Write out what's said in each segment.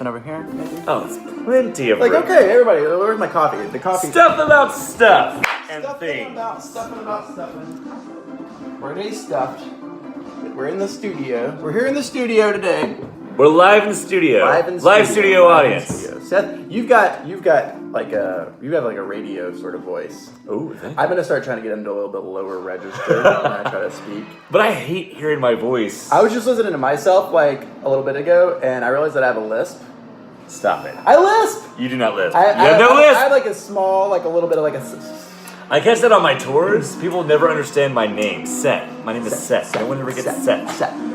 one over here? Maybe? Oh, there's plenty of Like, room. okay, everybody, where's my coffee? The coffee. Stuff about stuff and Stuffing things. about stuffing. We're today stuffed. We're in the studio. We're here in the studio today. We're live in the studio. Live studio audience. Seth, you have like a radio sort of voice. Ooh, thank you. I'm gonna start trying to get into a little bit lower register when I try to speak. But I hate hearing my voice. I was just listening to myself like a little bit ago, and I realized that I have a lisp. Stop it. I lisp. You do not lisp. I You have no I lisp. have like a small, like a little bit of like a. I catch that on my tours. People never understand my name, Seth. My name is Seth. No one ever gets Seth.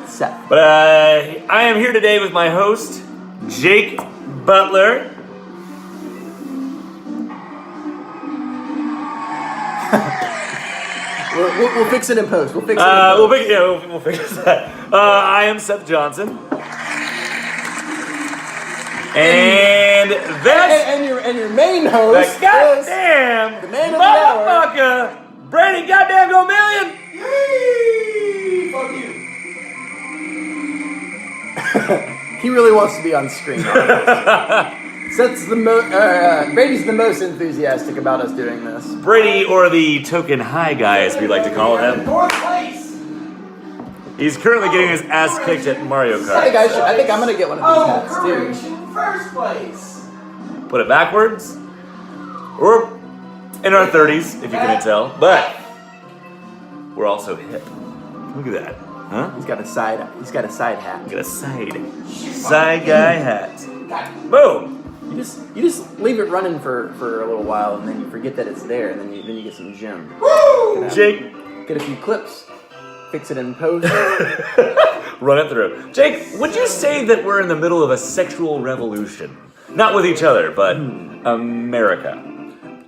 Seth. But I am here today with my host, Jake Butler. We'll fix it in post. We'll fix it. We'll fix that. I am Seth Johnson. And that's and your main host. the goddamn the man of the hour. motherfucker, Brady goddamn go million. Yay! Fuck you. He really wants to be on screen. Seth's Brady's the most enthusiastic about us doing this. Brady, or the token high guy, as we like to call him. Fourth place. He's currently getting his ass kicked at Mario Kart. I think I'm gonna get one of these hats too. First place. Put it backwards. We're in our 30s, if you couldn't tell. But we're also hip. Look at that. Huh? He's got a side hat. Got a side guy hat. Boom. You just leave it running for a little while, and then you forget that it's there, and then you get some gem. Woo! Jake, Get a few clips, fix it in post. run it through. Jake, would you say that we're in the middle of a sexual revolution? Not with each other, but America.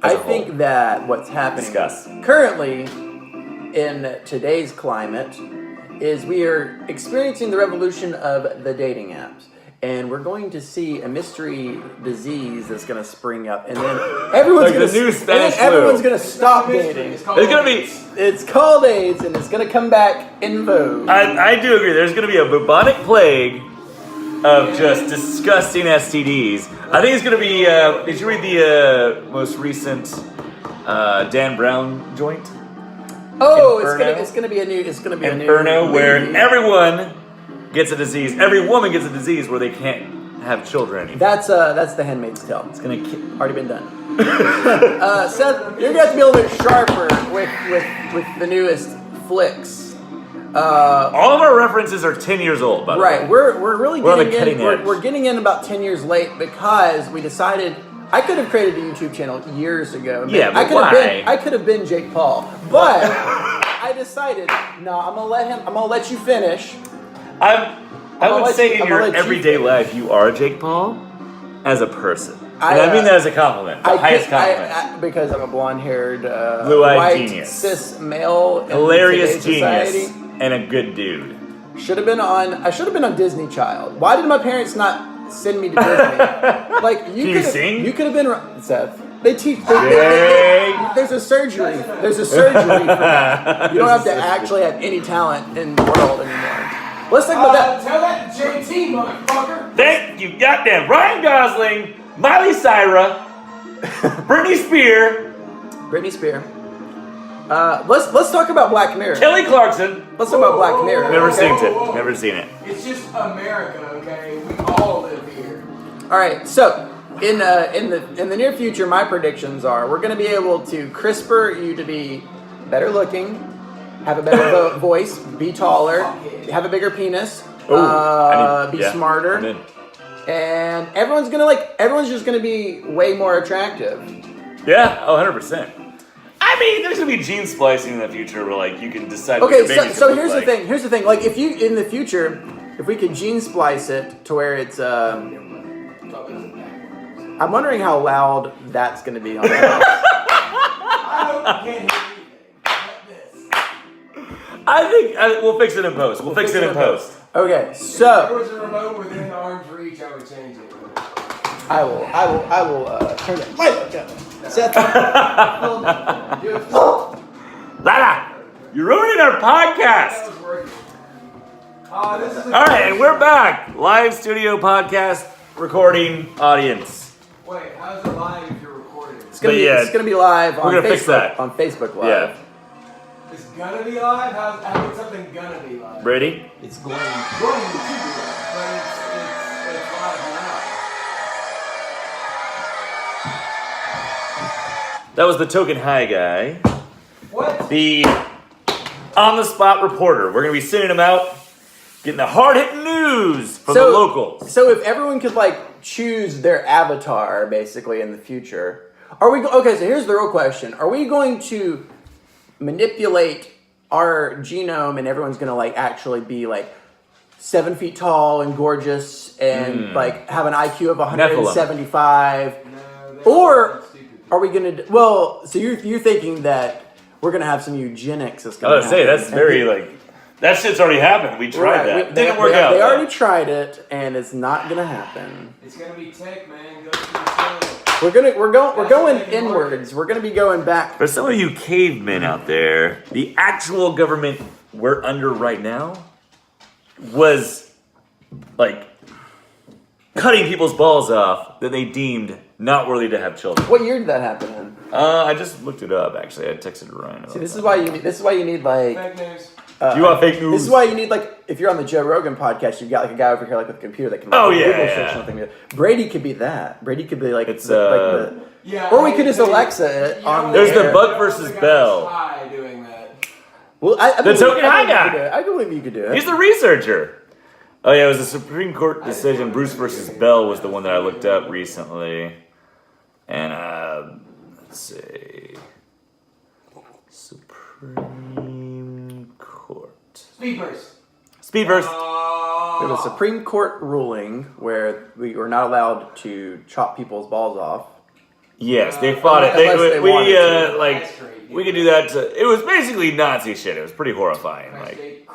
I think that what's happening Discuss. currently in today's climate is we are experiencing the revolution of the dating apps. And we're going to see a mystery disease that's going to spring up, and then everyone's Like the new Spanish flu. everyone's going to stop dating. It's gonna be. It's called AIDS, and it's going to come back in vogue. I do agree. There's going to be a bubonic plague of just disgusting STDs. I think it's going to be. Did you read the most recent Dan Brown joint? Oh, Inferno? it's going to be a new. It's going to be Inferno, a new where movie. everyone gets a disease. Every woman gets a disease where they can't have children anymore. That's The Handmaid's Tale. It's going to. Already been done. Seth, you're going to have to be a little bit sharper with the newest flicks. All of our references are 10 years old, by the way. Right, we're really We're on the getting cutting in. edge. We're getting in about 10 years late because we decided I could have created a YouTube channel years ago. Yeah, but I could have been Jake Paul, but I decided no. I'm gonna let you finish. I would let say you- in I'm your gonna let you everyday finish. life, you are Jake Paul as a person. I, And I mean that as a compliment. The highest compliment. Because I'm a blonde-haired, Blue-eyed white, genius. cis male, in Hilarious today's genius society. and a good dude. I should have been on Disney Child. Why did my parents not send me to Disney? Like Can you sing? You could have been Seth. They teach. Jake. There's a surgery. There's a surgery for that. You don't have to actually have any talent in the world anymore. Let's think about that. Tell that to JT, motherfucker. Thank you, goddamn. Ryan Gosling, Miley Cyrus, Britney Spears, Britney Spears. Let's talk about Black Mirror. Kelly Clarkson. Let's talk about Black Mirror. Never okay? seen it. Never seen it. It's just America, okay? We all live here. All right, so in the near future, my predictions are we're going to be able to CRISPR you to be better looking, have a better voice, be taller, have a bigger penis, be smarter, I'm in. and everyone's just going to be way more attractive. Yeah, 100%. I mean, there's gonna be gene splicing in the future where like you can decide. Okay, what your baby's so gonna here's look the like. thing. Here's the thing. Like if you in the future, if we could gene splice it to where it's I'm wondering how loud that's going to be on the house. I hope you can't hear anything but this. I think we'll fix it in post. We'll fix it in post. Okay, If there so was a remote within arm's reach, I would change it. I will turn it right back up. Seth, Lala, you're ruining our podcast. That was working. This is All right, and we're back. Live studio podcast. recording audience. Wait, how's it live if you're recording? It's gonna But be yeah, it's gonna be live on we're gonna Facebook fix that. on Facebook Live. Yeah. It's gonna be live? How is something gonna be live? Brady? It's going. Going to be live, but it's live now. That was the Token High guy. What? The on-the-spot reporter. We're going to be sending him out, getting the hard-hitting news from the locals. So if everyone could like choose their avatar basically in the future, are we okay? So here's the real question: are we going to manipulate our genome, and everyone's going to like actually be like 7 feet tall and gorgeous, and like have an IQ of 175? Or are we gonna? Well, so you're thinking that we're gonna have some eugenics that's I gonna was going to say, happen. that's very, like, that shit's already happened. We tried that. Didn't work out. They though. already tried it, and it's not gonna happen. It's gonna be tech, man. Go to the cellar. We're going inwards. We're gonna be going back. For some of you cavemen out there, the actual government we're under right now was, like, cutting people's balls off that they deemed not worthy to have children. What year did that happen in? I just looked it up, actually. I texted Ryan about See, this that. is why you need like. Fake news. Do you want fake news? This is why you need like if you're on the Joe Rogan podcast, you've got like a guy over here like with a computer that can like, Oh, yeah, Google yeah. search something. Brady could be that. Brady could be like It's, the Yeah. or we could just Alexa it on There's the air. Buck versus Bell. High doing that. Well, I The believe- Token I High believe you guy. could do it. I believe you could do it. He's the researcher. Oh yeah, it was a Supreme Court decision. Bruce versus Bell was the one that I looked up recently. And let's see. Supreme Court. Speedburst. Speedburst. There was a Supreme Court ruling where we were not allowed to chop people's balls off. Yes, they fought it. Unless they wanted to. Like we could do that. It was basically Nazi shit. It was pretty horrifying. Like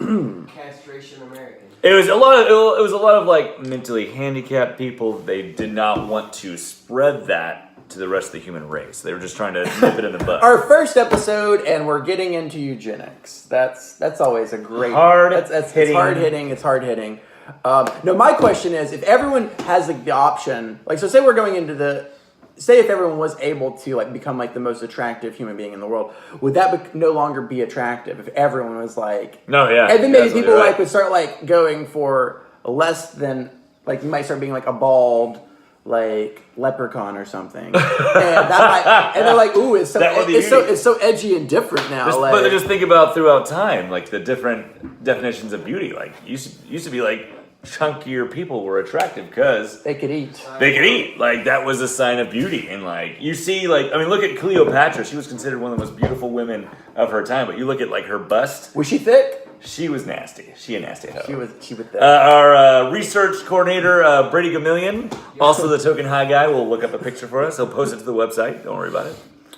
Castration American. it was a lot of it was a lot of like mentally handicapped people. They did not want to spread that to the rest of the human race. They were just trying to nip it in the butt. Our first episode, and we're getting into eugenics. That's always a great Hard-hitting. It's hard hitting. It's hard hitting. No, my question is, if everyone has like the option, like so, say we're going into say if everyone was able to like become like the most attractive human being in the world, would that no longer be attractive if everyone was like? No, yeah. And then maybe absolutely people right. like would start like going for less than like you might start being like a bald like leprechaun or something, and they're like, ooh, it's so That would be it's so edgy and different now. Just, like, but just think about throughout time, like the different definitions of beauty. Like used to be like chunkier people were attractive because they could eat. they could eat. Like that was a sign of beauty. And like you see, like I mean, look at Cleopatra. She was considered one of the most beautiful women of her time. But you look at like her bust. Was she thick? She was nasty. She a nasty hoe. She was thick. Our research coordinator, Brady Gamillion, also the Token High guy, will look up a picture for us. He'll post it to the website. Don't worry about it.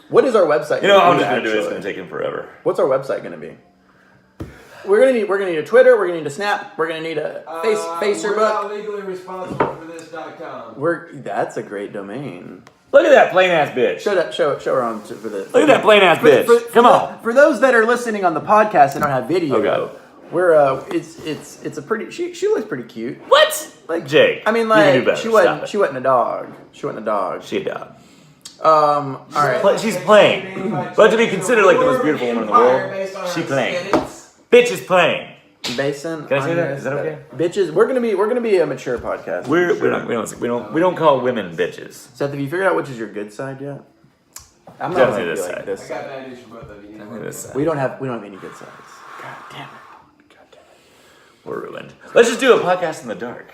What is our website? You know, gonna I'm be, just gonna do it. It's actually? gonna take him forever. What's our website gonna be? We're gonna need a Twitter. We're gonna need a Snap. We're gonna need a We're Facebook. not legally responsible for this.com. That's a great domain. Look at that plain ass bitch. Show her on for the. Look at that plain ass bitch. Come on. For those that are listening on the podcast and don't have video, Oh, God. we're it's a pretty. She looks pretty cute. What? Like Jake. I mean, you can do like better. she Stop wasn't it. she wasn't a dog. She wasn't a dog. She a dog. All right. She's playing. But to be considered like the most beautiful woman in the world, she playing. Bitch is playing. Basin. Can I say that? Is that okay? Bitches. We're gonna be a mature podcast. We don't call women bitches. Seth, have you figured out which is your good side yet? I'm not Definitely gonna be this like side. this I got side. bad news for both of you. You know what? This side. We don't have any good sides. God damn it. We're ruined. Let's just do a podcast in the dark.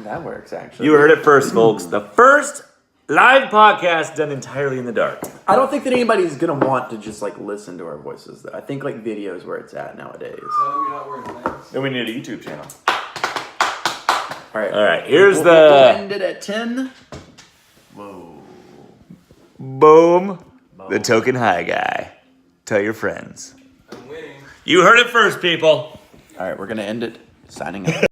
That works actually. You heard it first, folks. The first live podcast done entirely in the dark. I don't think that anybody's gonna want to just like listen to our voices. Though. I think like video is where it's at nowadays. Tell them you're not wearing pants. Then we need a YouTube channel. All right. All right, here's We'll the end it at 10. Whoa. boom. The Token High guy. Tell your friends. I'm winning. You heard it first, people. All right, we're gonna end it. Signing out.